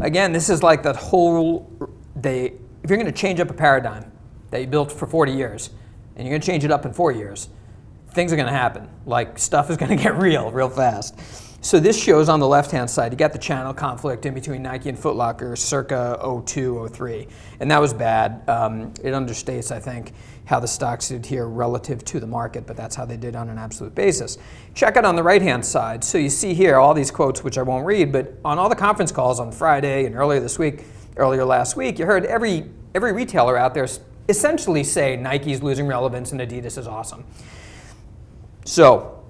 again, this is like that whole, if you're going to change up a paradigm that you built for 40 years, and you're going to change it up in 4 years, things are going to happen. Like, stuff is going to get real fast. So this shows on the left-hand side, you got the channel conflict in between Nike and Foot Locker circa 02, 03. And that was bad. It understates, I think, how the stocks did here relative to the market, but that's how they did on an absolute basis. Check it on the right-hand side. So you see here all these quotes, which I won't read, but on all the conference calls on Friday and earlier last week, you heard every retailer out there essentially say Nike's losing relevance and Adidas is awesome. So,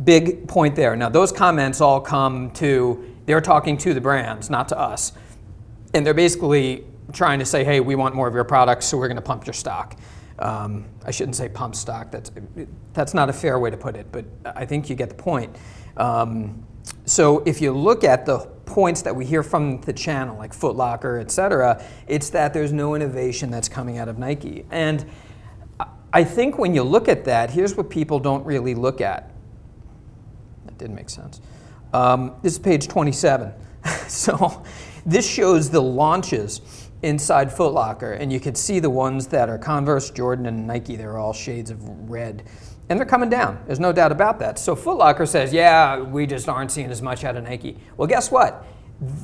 big point there. Now, those comments all they're talking to the brands, not to us. And they're basically trying to say, hey, we want more of your products, so we're going to pump your stock. I shouldn't say pump stock. That's not a fair way to put it, but I think you get the point. So if you look at the points that we hear from the channel, like Foot Locker, et cetera, it's that there's no innovation that's coming out of Nike. And I think when you look at that, here's what people don't really look at. That didn't make sense. This is page 27. So this shows the launches inside Foot Locker, and you can see the ones that are Converse, Jordan, and Nike. They're all shades of red. And they're coming down. There's no doubt about that. So Foot Locker says, yeah, we just aren't seeing as much out of Nike. Well, guess what?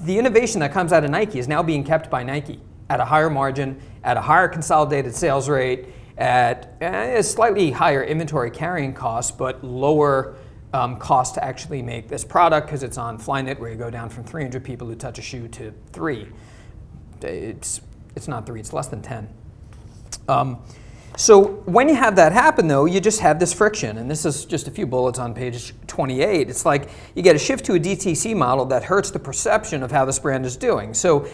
The innovation that comes out of Nike is now being kept by Nike at a higher margin, at a higher consolidated sales rate, at a slightly higher inventory carrying cost, but lower cost to actually make this product because it's on Flyknit, where you go down from 300 people who touch a shoe to 3. It's not 3, it's less than 10. So when you have that happen, though, you just have this friction. And this is just a few bullets on page 28. It's like you get a shift to a DTC model that hurts the perception of how this brand is doing. So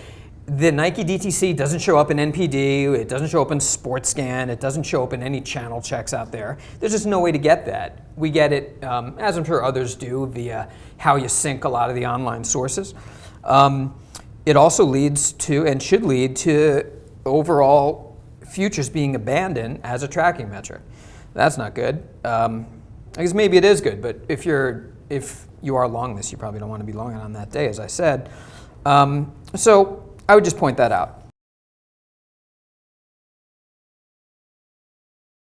the Nike DTC doesn't show up in NPD, it doesn't show up in SportScan, it doesn't show up in any channel checks out there. There's just no way to get that. We get it, as I'm sure others do, via how you sync a lot of the online sources. It also leads to, and should lead to, overall futures being abandoned as a tracking metric. That's not good. I guess maybe it is good, but if you are long this, you probably don't want to be long on that day, as I said. So I would just point that out.